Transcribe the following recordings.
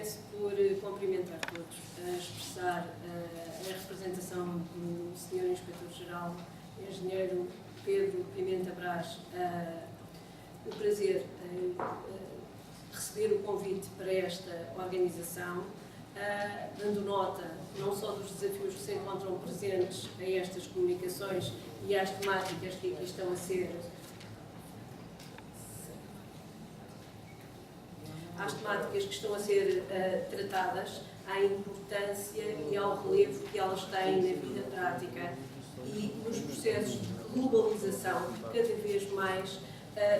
Começo por cumprimentar todos, expressar a representação do Sr. Inspetor-Geral, Engenheiro Pedro Pimenta Brás, o prazer em receber o convite para esta organização, dando nota não só dos desafios que se encontram presentes a estas comunicações e às temáticas que aqui estão a ser tratadas, à importância e ao relevo que elas têm na vida prática e nos processos de globalização que cada vez mais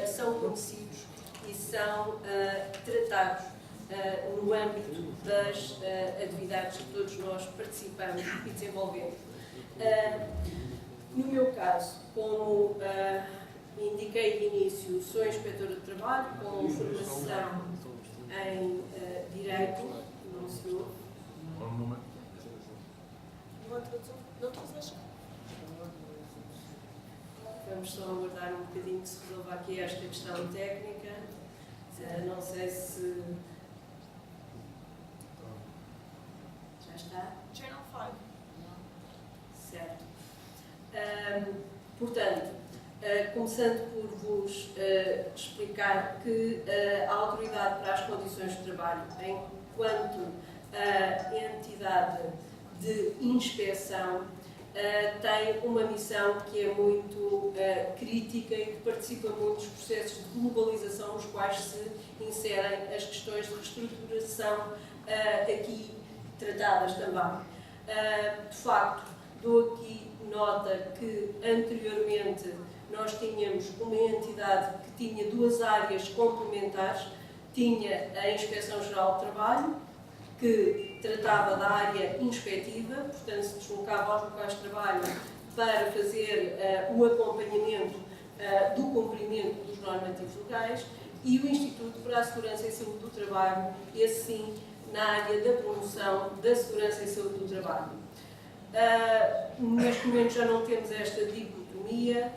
são conhecidos e são tratados no âmbito das atividades que todos nós participamos e desenvolvemos. No meu caso, como indiquei de início, sou inspetora de trabalho com formação em Direito, não se ouve. Vamos só aguardar um bocadinho que se resolva aqui esta questão técnica. Não sei se... Já está? Channel 5. Certo. Portanto, começando por vos explicar que a Autoridade para as Condições de Trabalho, enquanto entidade de inspeção, tem uma missão que é muito crítica e que participa muito dos processos de globalização nos quais se inserem as questões de reestruturação aqui tratadas também. De facto, dou aqui nota que anteriormente nós tínhamos uma entidade que tinha duas áreas complementares. Tinha a Inspeção-Geral de Trabalho, que tratava da área inspectiva, portanto se deslocava aos locais de trabalho para fazer o acompanhamento do cumprimento dos normativos legais, e o Instituto para a Segurança e Saúde do Trabalho, esse sim, na área da promoção da segurança e saúde do trabalho. Neste momento já não temos esta dicotomia,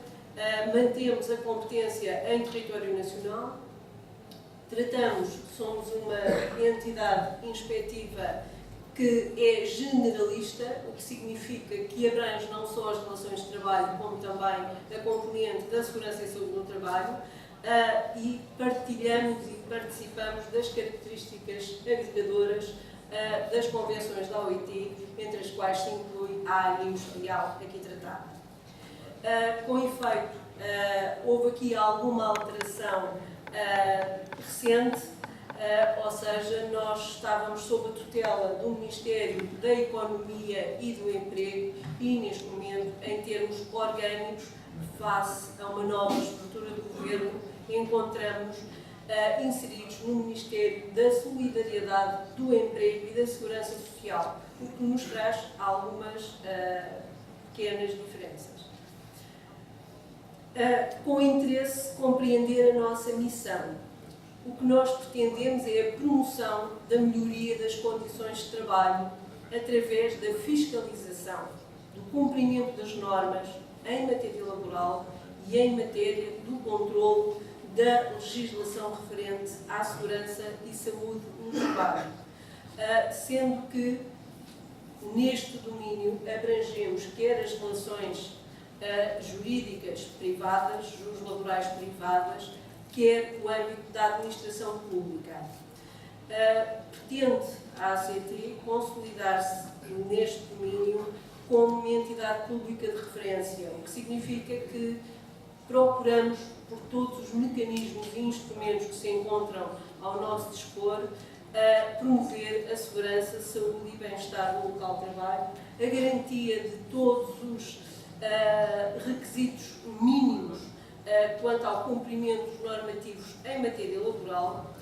mantemos a competência em território nacional, somos uma entidade inspectiva que é generalista, o que significa que abrange não só as relações de trabalho, como também a componente da segurança e saúde no trabalho, e partilhamos e participamos das características agregadoras das convenções da OIT, entre as quais se inclui a área industrial aqui tratada. Com efeito, houve aqui alguma alteração recente, ou seja, nós estávamos sob a tutela do Ministério da Economia e do Emprego e, neste momento, em termos orgânicos, face a uma nova estrutura do Governo, encontramos inseridos no Ministério da Solidariedade, do Emprego e da Segurança Social, o que nos traz algumas pequenas diferenças. Com interesse, compreender a nossa missão. O que nós pretendemos é a promoção da melhoria das condições de trabalho através da fiscalização, do cumprimento das normas em matéria laboral e em matéria do controlo da legislação referente à segurança e saúde no trabalho, sendo que neste domínio abrangemos quer as relações jurídicas privadas, juros laborais privadas, quer o âmbito da administração pública. Pretende a ACT consolidar-se neste domínio como uma entidade pública de referência, o que significa que procuramos, por todos os mecanismos e instrumentos que se encontram ao nosso dispor, promover a segurança, saúde e bem-estar no local de trabalho, a garantia de todos os requisitos mínimos quanto ao cumprimento dos normativos em matéria laboral,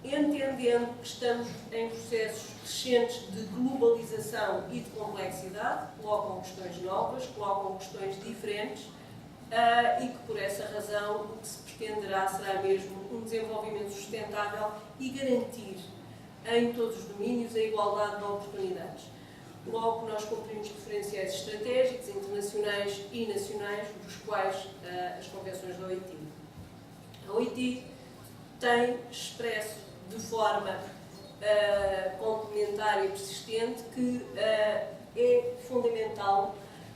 entendendo que estamos em processos crescentes de globalização e de complexidade, colocam questões novas, colocam questões diferentes, e que por essa razão o que se pretenderá será mesmo um desenvolvimento sustentável e garantir em todos os domínios a igualdade de oportunidades. Logo, nós cumprimos referenciais estratégicos, internacionais e nacionais, dos quais as convenções da OIT. A OIT tem expresso de forma complementar e persistente que é fundamental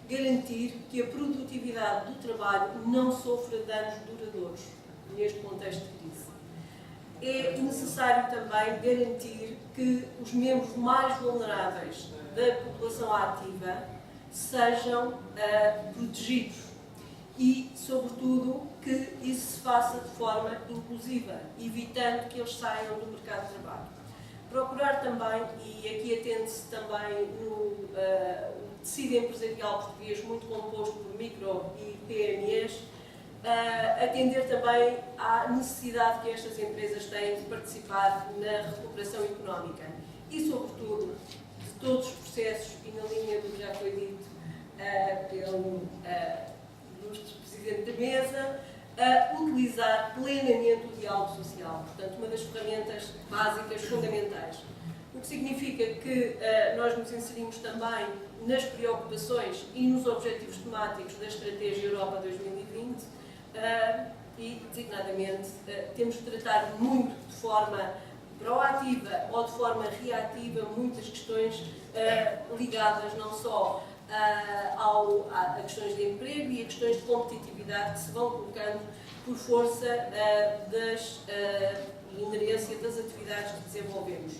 garantir que a produtividade do trabalho não sofra danos duradouros neste contexto de crise. É necessário também garantir que os membros mais vulneráveis da população ativa sejam protegidos e, sobretudo, que isso se faça de forma inclusiva, evitando que eles saiam do mercado de trabalho. Procurar também, e aqui atende-se também no tecido empresarial português, muito composto por micro e PMEs, atender também à necessidade que estas empresas têm de participar na recuperação económica e, sobretudo, de todos os processos, e na linha do que já foi dito pelo ilustre Presidente da Mesa, utilizar plenamente o diálogo social, portanto, uma das ferramentas básicas fundamentais. O que significa que nós nos inserimos também nas preocupações e nos objetivos temáticos da Estratégia Europa 2020 e, designadamente, temos de tratar muito de forma proativa ou de forma reativa muitas questões ligadas não só a questões de emprego e a questões de competitividade que se vão colocando por força da inerência das atividades que desenvolvemos.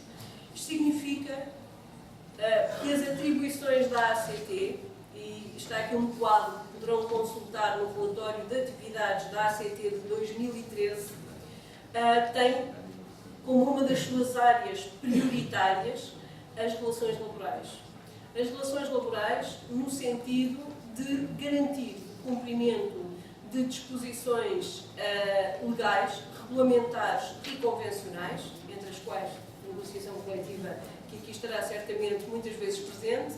Isto significa que as atribuições da ACT, e está aqui um quadro que poderão consultar no relatório de atividades da ACT de 2013, tem como uma das suas áreas prioritárias as relações laborais. As relações laborais no sentido de garantir o cumprimento de disposições legais, regulamentares e convencionais, entre as quais a negociação coletiva, que aqui estará certamente muitas vezes presente.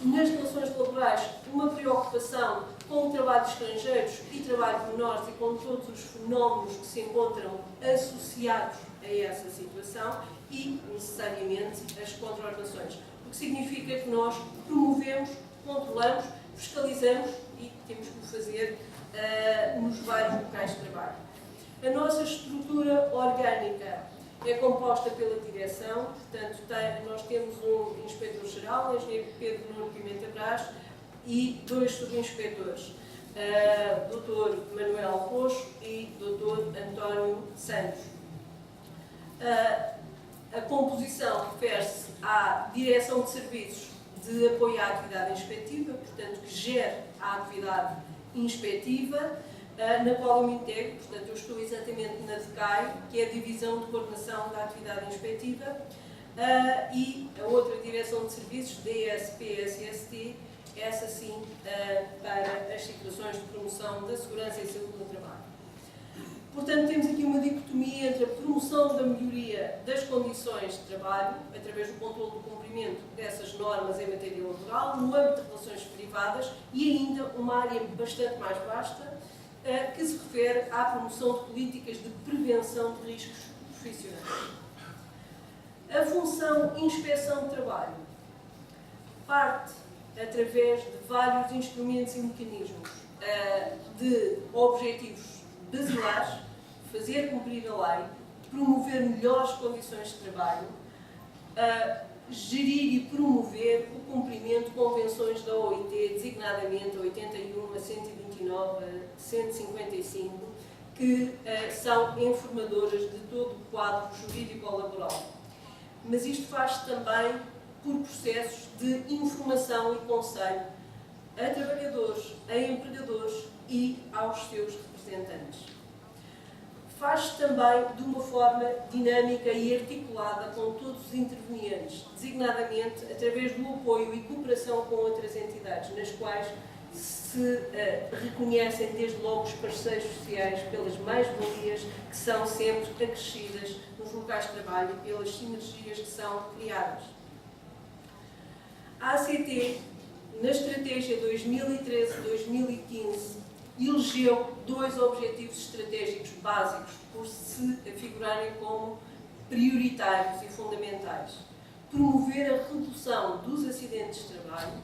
Nas relações laborais, uma preocupação com o trabalho de estrangeiros e trabalho de menores e com todos os fenómenos que se encontram associados a essa situação e, necessariamente, as contraordenações. O que significa que nós promovemos, controlamos, fiscalizamos e temos que o fazer nos vários locais de trabalho. A nossa estrutura orgânica é composta pela direção, portanto, nós temos um inspetor-geral, engenheiro Pedro Nuno Pimenta Brás, e 2 subinspetores, Dr. Manuel Roxo e Dr. António Santos. A composição refere-se à direção de serviços de apoio à atividade inspectiva, portanto, que gere a atividade inspectiva, na qual eu me integro, portanto, eu estou exatamente na DECAI, que é a Divisão de Coordenação da Atividade Inspectiva, e a outra Direção de Serviços, DSP-SST, essa sim para as situações de promoção da segurança e saúde no trabalho. Portanto, temos aqui uma dicotomia entre a promoção da melhoria das condições de trabalho, através do controle do cumprimento dessas normas em matéria laboral, no âmbito de relações privadas, e ainda uma área bastante mais vasta, que se refere à promoção de políticas de prevenção de riscos profissionais. A função inspeção de trabalho parte através de vários instrumentos e mecanismos de objetivos basilares, fazer cumprir a lei, promover melhores condições de trabalho, gerir e promover o cumprimento de convenções da OIT, designadamente a 81, a 129, a 155, que são informadoras de todo o quadro jurídico-laboral. Mas isto faz-se também por processos de informação e conselho a trabalhadores, a empregadores e aos seus representantes. Faz-se também de uma forma dinâmica e articulada com todos os intervenientes, designadamente através do apoio e cooperação com outras entidades, nas quais se reconhecem desde logo os parceiros sociais pelas mais-valias que são sempre acrescidas nos locais de trabalho e pelas sinergias que são criadas. A ACT, na estratégia 2013-2015, elegeu 2 objetivos estratégicos básicos por se afigurarem como prioritários e fundamentais: promover a redução dos acidentes de trabalho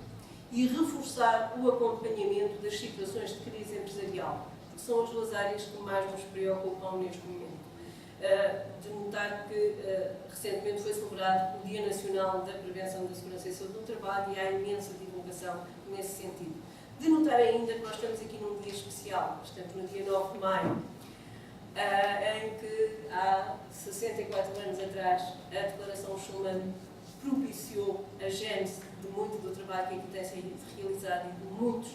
e reforçar o acompanhamento das situações de crise empresarial, que são as 2 áreas que mais nos preocupam neste momento. De notar que recentemente foi celebrado o Dia Nacional da Prevenção da Segurança e Saúde no Trabalho e há imensa divulgação nesse sentido. De notar ainda que nós estamos aqui num dia especial, estamos no dia 9 de maio, em que há 64 anos atrás a Declaração Schuman propiciou a gênese de muito do trabalho que aqui tem sido realizado e de muitos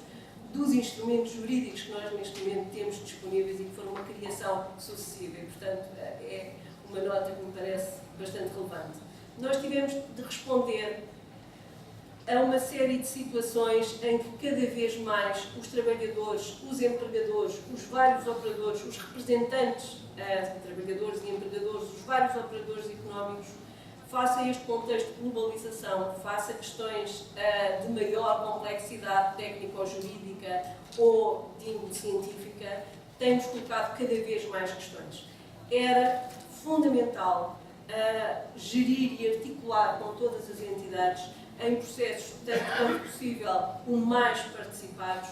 dos instrumentos jurídicos que nós neste momento temos disponíveis e que foram uma criação sucessiva e, portanto, é uma nota que me parece bastante relevante. Nós tivemos de responder a uma série de situações em que cada vez mais os trabalhadores, os empregadores, os vários operadores, os representantes de trabalhadores e empregadores, os vários operadores económicos, face a este contexto de globalização, face a questões de maior complexidade técnico-jurídica ou de índole científica, temos colocado cada vez mais questões. Era fundamental gerir e articular com todas as entidades em processos, tanto quanto possível, o mais participados,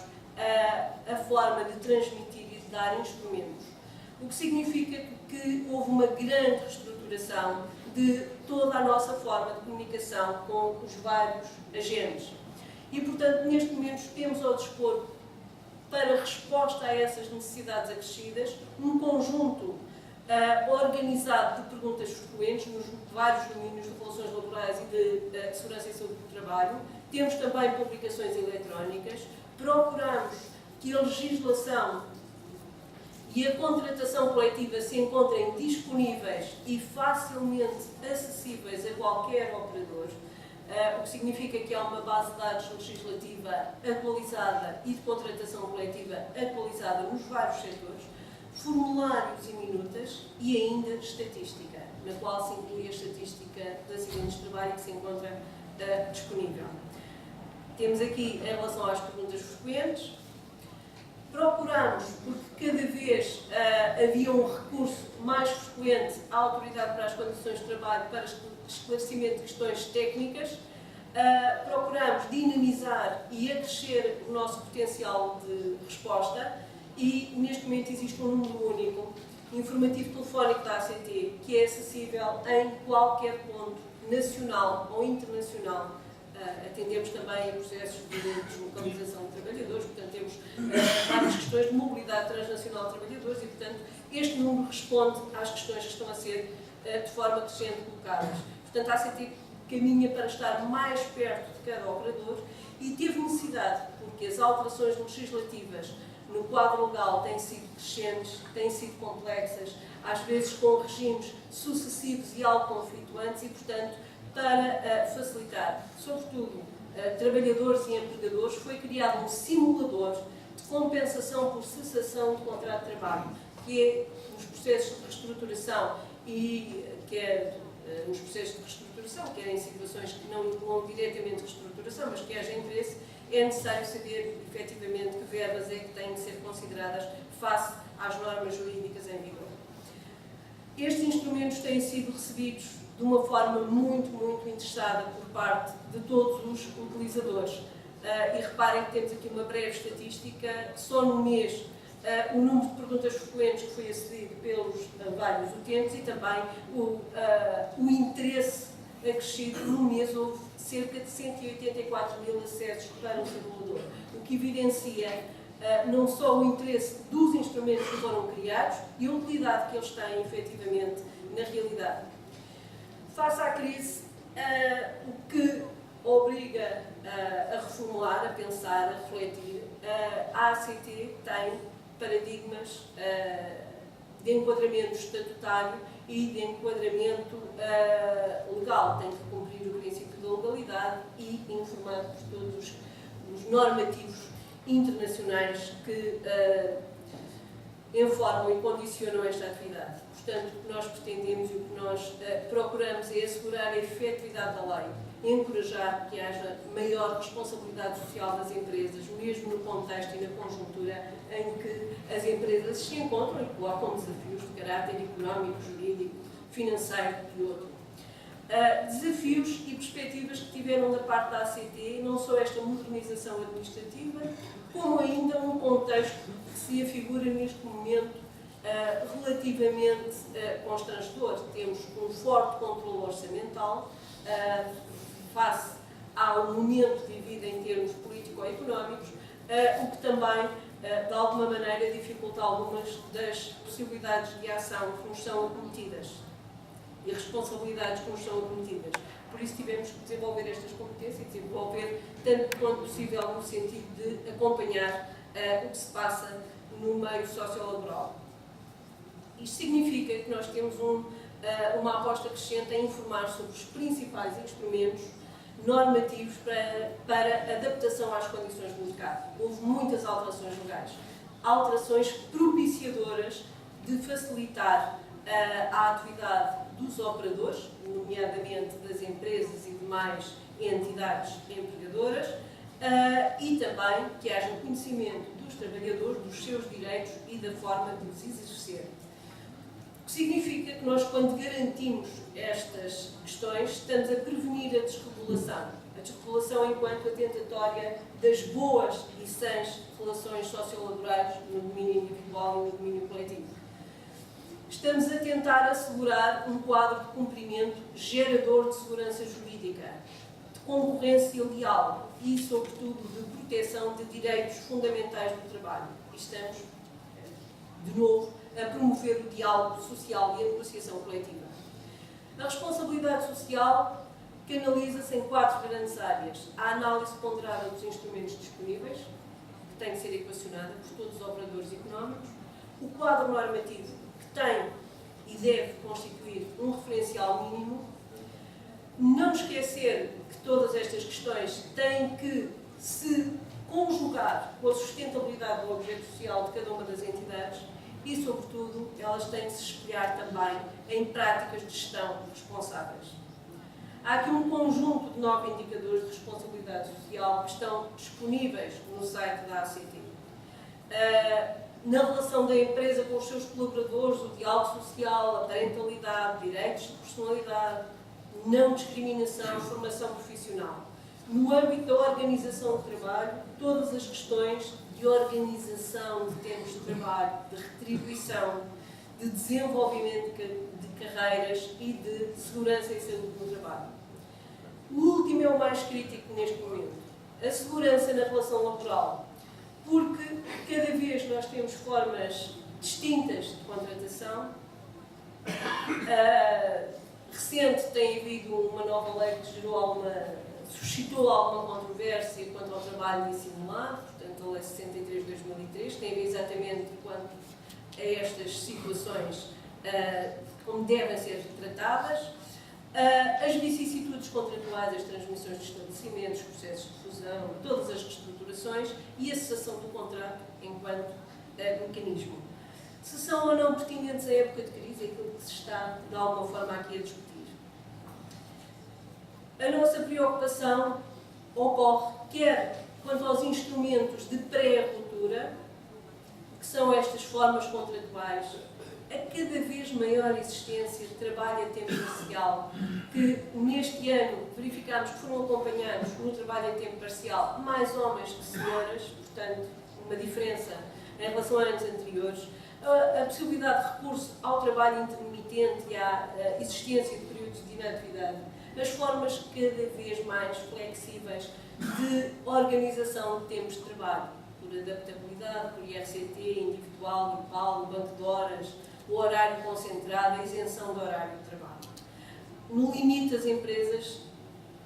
a forma de transmitir e de dar instrumentos. O que significa que houve uma grande reestruturação de toda a nossa forma de comunicação com os vários agentes. E, portanto, neste momento temos ao dispor, para resposta a essas necessidades acrescidas, um conjunto organizado de perguntas frequentes nos vários domínios de relações laborais e de segurança e saúde do trabalho. Temos também publicações eletrónicas. Procuramos que a legislação e a contratação coletiva se encontrem disponíveis e facilmente acessíveis a qualquer operador, o que significa que há uma base de dados legislativa atualizada e de contratação coletiva atualizada nos vários setores, formulários e minutas e ainda estatística, na qual se inclui a estatística de acidentes de trabalho que se encontra disponível. Temos aqui, em relação às perguntas frequentes, procuramos, porque cada vez havia um recurso mais frequente à Autoridade para as Condições de Trabalho para esclarecimento de questões técnicas, procuramos dinamizar e acrescer o nosso potencial de resposta e, neste momento, existe um número único, informativo telefónico da ACT, que é acessível em qualquer ponto, nacional ou internacional. Atendemos também a processos de deslocalização de trabalhadores, portanto temos várias questões de mobilidade transnacional de trabalhadores e, portanto, este número responde às questões que estão a ser de forma crescente colocadas. Portanto, a ACT caminha para estar mais perto de cada operador e teve necessidade, porque as alterações legislativas no quadro legal têm sido crescentes, têm sido complexas, às vezes com regimes sucessivos e algo conflituantes e, portanto, para facilitar, sobretudo, trabalhadores e empregadores, foi criado um simulador de compensação por cessação de contrato de trabalho, que é nos processos de reestruturação e quer nos processos de reestruturação, quer em situações que não incluam diretamente reestruturação, mas que haja interesse, é necessário saber, efetivamente, que verbas é que têm de ser consideradas face às normas jurídicas em vigor. Estes instrumentos têm sido recebidos de uma forma muito interessada por parte de todos os utilizadores. E reparem que temos aqui uma breve estatística, só no mês o número de perguntas frequentes que foi acedido pelos vários utentes e também o interesse acrescido. No mês houve cerca de 184 mil acessos para o simulador, o que evidencia não só o interesse dos instrumentos que foram criados e a utilidade que eles têm efetivamente na realidade. Face à crise, o que obriga a reformular, a pensar, a refletir, a ACT tem paradigmas de enquadramento estatutário e de enquadramento legal. Tem que cumprir o princípio da legalidade e informar por todos os normativos internacionais que informam e condicionam esta atividade. Portanto, o que nós pretendemos e o que nós procuramos é assegurar a efetividade da lei, encorajar que haja maior responsabilidade social das empresas, mesmo no contexto e na conjuntura em que as empresas se encontram e colocam desafios de caráter económico, jurídico, financeiro e outro. Desafios e perspectivas que tiveram da parte da ACT, não só esta modernização administrativa, como ainda um contexto que se afigura neste momento relativamente constrangedor. Temos um forte controle orçamental, face ao momento vivido em termos político-económicos, o que também, de alguma maneira, dificulta algumas das possibilidades de ação que nos são acometidas e responsabilidades que nos são acometidas. Por isso tivemos que desenvolver estas competências e desenvolver tanto quanto possível no sentido de acompanhar o que se passa no meio sociolaboral. Isto significa que nós temos uma aposta crescente em informar sobre os principais instrumentos normativos para adaptação às condições do mercado. Houve muitas alterações legais, alterações propiciadoras de facilitar a atividade dos operadores, nomeadamente das empresas e demais entidades empregadoras, e também que haja conhecimento dos trabalhadores, dos seus direitos e da forma de os exercer. O que significa que nós, quando garantimos estas questões, estamos a prevenir a desregulação enquanto atentatória das boas e sãs relações sociolaborais no domínio individual e no domínio coletivo. Estamos a tentar assegurar um quadro de cumprimento gerador de segurança jurídica, de concorrência leal e, sobretudo, de proteção de direitos fundamentais do trabalho. E estamos, de novo, a promover o diálogo social e a negociação coletiva. A responsabilidade social canaliza-se em 4 grandes áreas. A análise ponderada dos instrumentos disponíveis, que tem que ser equacionada por todos os operadores económicos, o quadro normativo, que tem e deve constituir um referencial mínimo, não esquecer que todas estas questões têm que se conjugar com a sustentabilidade do objeto social de cada uma das entidades e, sobretudo, elas têm que se espelhar também em práticas de gestão responsáveis. Há aqui um conjunto de 9 indicadores de responsabilidade social que estão disponíveis no site da ACT. Na relação da empresa com os seus colaboradores, o diálogo social, a parentalidade, direitos de personalidade, não discriminação, formação profissional. No âmbito da organização do trabalho, todas as questões de organização de tempos de trabalho, de retribuição, de desenvolvimento de carreiras e de segurança e saúde no trabalho. O último é o mais crítico neste momento. A segurança na relação laboral. Porque cada vez nós temos formas distintas de contratação. Recente tem havido uma nova lei que suscitou alguma controvérsia quanto ao trabalho dissimulado, portanto a lei 63 de 2003, tem a ver exatamente quanto a estas situações como devem ser tratadas. As vicissitudes contratuais, as transmissões de estabelecimentos, processos de fusão, todas as reestruturações e a cessação do contrato enquanto mecanismo. Se são ou não pertinentes à época de crise, é aquilo que se está, de alguma forma, aqui a discutir. A nossa preocupação ocorre quer quanto aos instrumentos de pré-ruptura, que são estas formas contratuais, a cada vez maior existência de trabalho a tempo parcial, que neste ano verificámos que foram acompanhados no trabalho a tempo parcial mais homens que senhoras, portanto, uma diferença em relação a anos anteriores, a possibilidade de recurso ao trabalho intermitente e à existência de períodos de inatividade, as formas cada vez mais flexíveis de organização de tempos de trabalho, por adaptabilidade, por IRCT, individual, grupal, banco de horas, o horário concentrado, a isenção do horário de trabalho. No limite, as empresas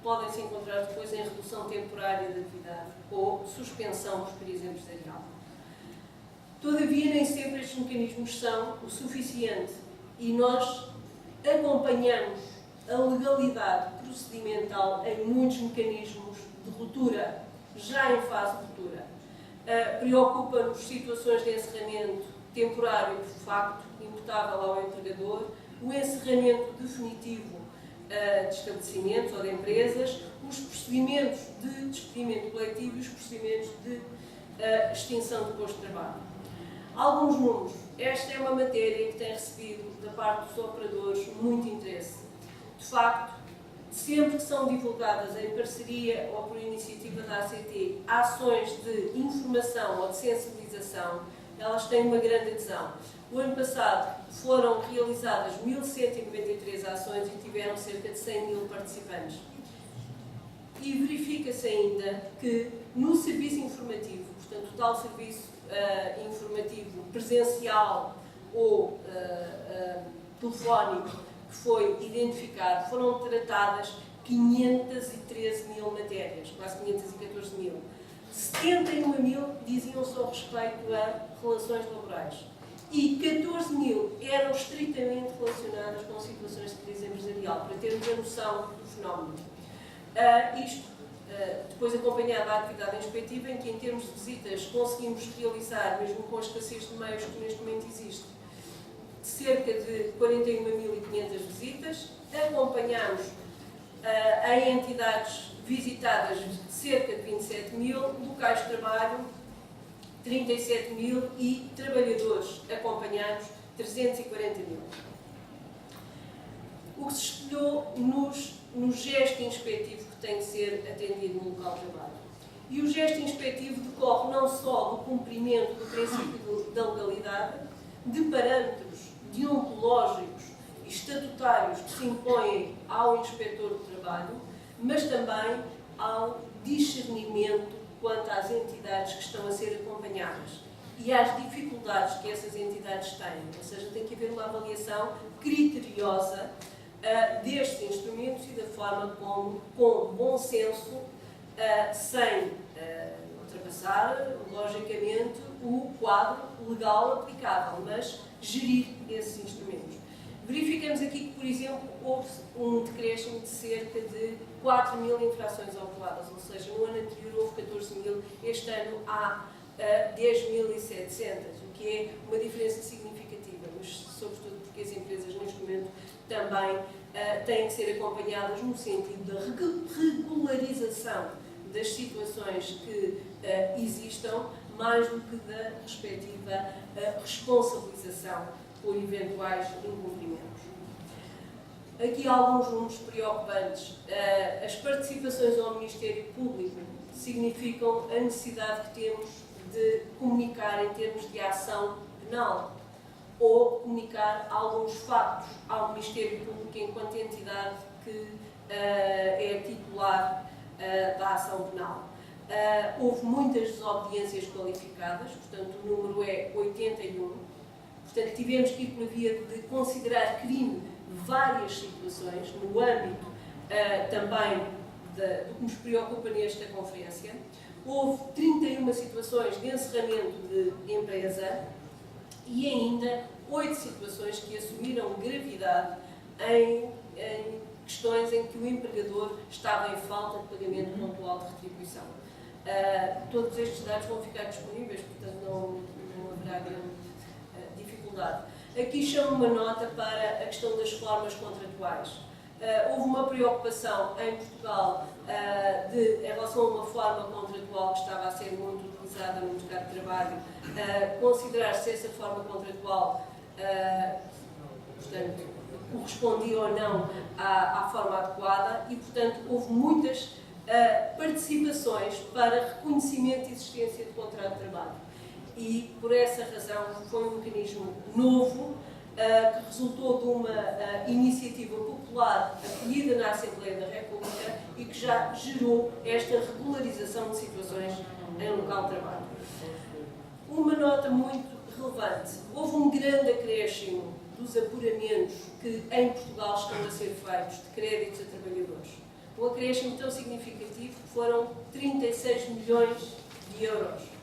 podem se encontrar depois em redução temporária de atividade ou suspensão por experiência empresarial. Todavia, nem sempre estes mecanismos são o suficiente e nós acompanhamos a legalidade procedimental em muitos mecanismos de ruptura, já em fase de ruptura. Preocupa-nos situações de encerramento temporário de facto, imputável ao empregador, o encerramento definitivo de estabelecimentos ou de empresas, os procedimentos de despedimento coletivo e os procedimentos de extinção do posto de trabalho. Alguns números. Esta é uma matéria que tem recebido, da parte dos operadores, muito interesse. De facto, sempre que são divulgadas em parceria ou por iniciativa da ACT ações de informação ou de sensibilização, elas têm uma grande adesão. O ano passado foram realizadas 1.193 ações e tiveram cerca de 100 mil participantes. E verifica-se ainda que no serviço informativo, portanto, o tal serviço informativo presencial ou telefónico que foi identificado, foram tratadas 513 mil matérias, quase 514 mil. 71 mil diziam só respeito a relações laborais e 14 mil eram estritamente relacionadas com situações de crise empresarial, para termos a noção do fenómeno. Depois acompanhado da atividade inspectiva, em que em termos de visitas conseguimos realizar, mesmo com a escassez de meios que neste momento existe, cerca de 41.500 visitas. Acompanhamos em entidades visitadas cerca de 27 mil, locais de trabalho 37 mil e trabalhadores acompanhados 340 mil. O que se espelhou no gesto inspectivo que tem que ser atendido no local de trabalho. E o gesto inspectivo decorre não só do cumprimento do princípio da legalidade, de parâmetros deontológicos e estatutários que se impõem ao inspetor do trabalho, mas também ao discernimento quanto às entidades que estão a ser acompanhadas e às dificuldades que essas entidades têm. Ou seja, tem que haver uma avaliação criteriosa destes instrumentos e da forma como, com bom senso, sem ultrapassar, logicamente, o quadro legal aplicável, mas gerir esses instrumentos. Verificamos aqui que, por exemplo, houve um decréscimo de cerca de 4 mil infrações autuadas, ou seja, no ano anterior houve 14 mil, este ano há 10.700, o que é uma diferença significativa, mas sobretudo porque as empresas neste momento também têm que ser acompanhadas no sentido da regularização das situações que existam, mais do que da respectiva responsabilização por eventuais incumprimentos. Aqui há alguns números preocupantes. As participações ao Ministério Público significam a necessidade que temos de comunicar em termos de ação penal ou comunicar alguns fatos ao Ministério Público enquanto entidade que é titular da ação penal. Houve muitas desobediências qualificadas, portanto o número é 81. Portanto, tivemos que ir pela via de considerar crime várias situações, no âmbito também do que nos preocupa nesta conferência. Houve 31 situações de encerramento de empresa e ainda 8 situações que assumiram gravidade em questões em que o empregador estava em falta de pagamento pontual de retribuição. Todos estes dados vão ficar disponíveis, portanto não haverá grande dificuldade. Aqui chamo uma nota para a questão das formas contratuais. Houve uma preocupação em Portugal em relação a uma forma contratual que estava a ser muito utilizada no mercado de trabalho, considerar se essa forma contratual portanto, correspondia ou não à forma adequada e, portanto, houve muitas participações para reconhecimento e existência de contrato de trabalho. E, por essa razão, foi um mecanismo novo que resultou de uma iniciativa popular acolhida na Assembleia da República e que já gerou esta regularização de situações em local de trabalho. Uma nota muito relevante. Houve um grande acréscimo dos apuramentos que em Portugal estão a ser feitos de créditos a trabalhadores. Um acréscimo tão significativo que foram 36 milhões de euros.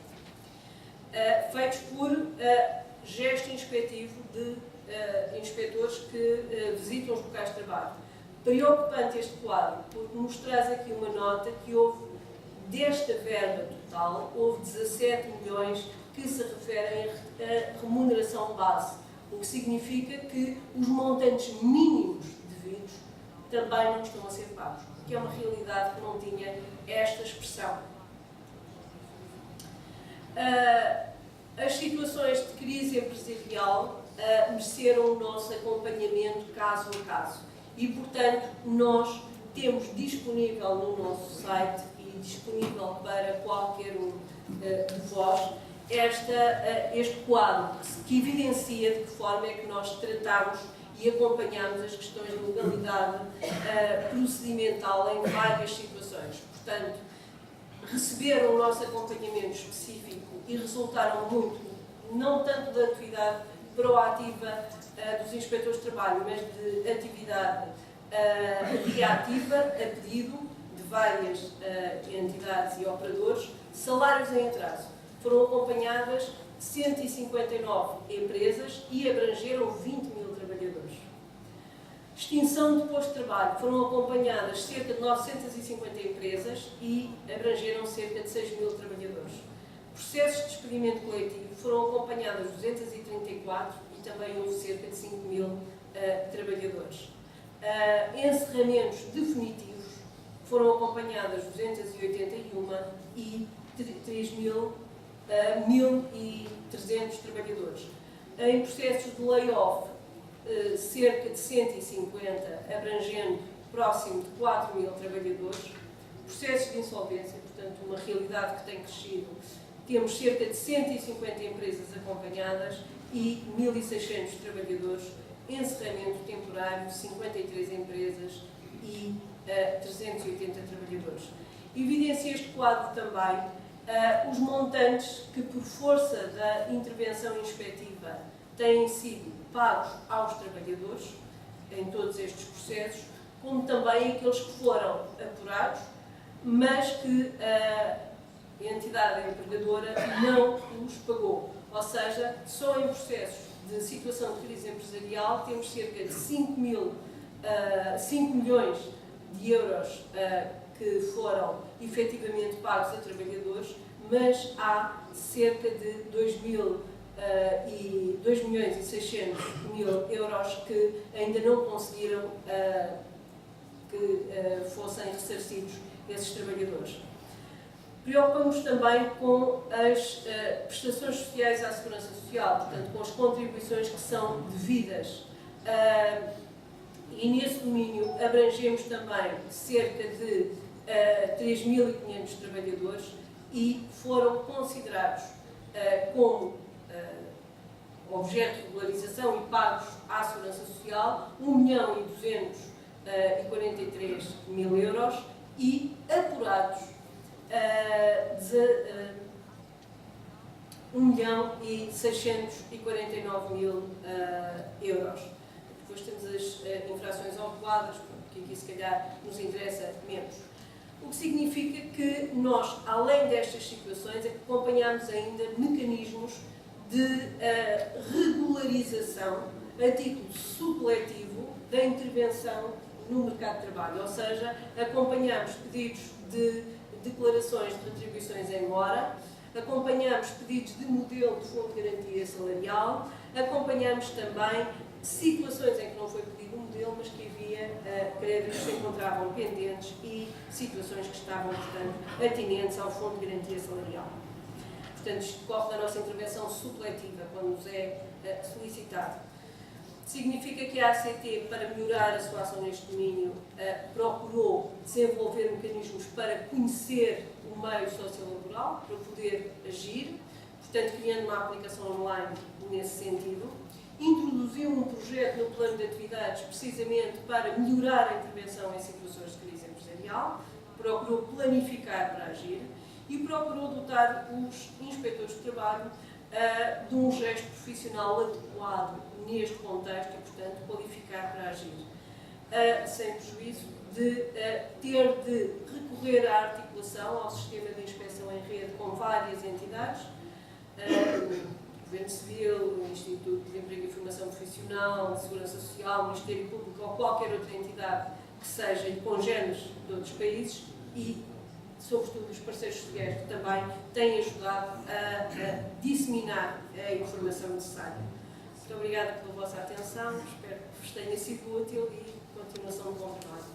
Feitos por gesto inspectivo de inspetores que visitam os locais de trabalho. Preocupante este quadro, porque nos traz aqui uma nota que houve, desta verba total, houve 17 milhões que se referem à remuneração base, o que significa que os montantes mínimos devidos também não estão a ser pagos, que é uma realidade que não tinha esta expressão. As situações de crise empresarial mereceram o nosso acompanhamento caso a caso e, portanto, nós temos disponível no nosso site e disponível para qualquer um de vós este quadro que evidencia de que forma é que nós tratamos e acompanhamos as questões de legalidade procedimental em várias situações. Portanto, receberam o nosso acompanhamento específico e resultaram muito, não tanto da atividade proativa dos inspectores de trabalho, mas de atividade reativa, a pedido de várias entidades e operadores, salários em atraso. Foram acompanhadas 159 empresas e abrangeram 20 mil trabalhadores. Extinção de postos de trabalho. Foram acompanhadas cerca de 950 empresas e abrangeram cerca de 6 mil trabalhadores. Processos de despedimento coletivo. Foram acompanhadas 234 e também houve cerca de 5 mil trabalhadores. Encerramentos definitivos. Foram acompanhadas 281 e 1.300 trabalhadores. Em processos de layoff, cerca de 150, abrangendo próximo de 4 mil trabalhadores. Processos de insolvência, portanto, uma realidade que tem crescido. Temos cerca de 150 empresas acompanhadas e 1.600 trabalhadores. Encerramento temporário, 53 empresas e 380 trabalhadores. Evidencia este quadro também os montantes que, por força da intervenção inspectiva, têm sido pagos aos trabalhadores em todos estes processos, como também aqueles que foram apurados, mas que a entidade empregadora não os pagou. Ou seja, só em processos de situação de crise empresarial temos cerca de 5 milhões de euros que foram efetivamente pagos a trabalhadores, mas há cerca de 2.600.000 euros que ainda não conseguiram que fossem ressarcidos esses trabalhadores. Preocupamos também com as prestações sociais à Segurança Social, portanto, com as contribuições que são devidas. E nesse domínio abrangemos também cerca de 3.500 trabalhadores e foram considerados como objeto de regularização e pagos à Segurança Social 1.243.000 euros e apurados 1.649.000 euros. Depois temos as infrações autuadas, que aqui se calhar nos interessa menos. O que significa que nós, além destas situações, acompanhamos ainda mecanismos de regularização a título supletivo da intervenção no mercado de trabalho, ou seja, acompanhamos pedidos de declarações de retribuições em mora, acompanhamos pedidos de modelo de fundo de garantia salarial, acompanhamos também situações em que não foi pedido um modelo, mas que havia créditos que se encontravam pendentes e situações que estavam, portanto, atinentes ao fundo de garantia salarial. Portanto, isto decorre da nossa intervenção supletiva, quando nos é solicitado. Significa que a ACT, para melhorar a sua ação neste domínio, procurou desenvolver mecanismos para conhecer o meio sociolaboral, para poder agir, portanto, criando uma aplicação online nesse sentido. Introduziu um projeto no plano de atividades precisamente para melhorar a intervenção em situações de crise empresarial, procurou planificar para agir e procurou dotar os inspectores de trabalho de um gesto profissional adequado neste contexto e, portanto, qualificar para agir, sem prejuízo de ter de recorrer à articulação ao sistema de inspeção em rede com várias entidades, Governo Civil, o Instituto de Emprego e Formação Profissional, Segurança Social, Ministério Público ou qualquer outra entidade que seja de congêneres de outros países e, sobretudo, os parceiros sociais que também têm ajudado a disseminar a informação necessária. Muito obrigada pela vossa atenção, espero que vos tenha sido útil e continuação de bom trabalho.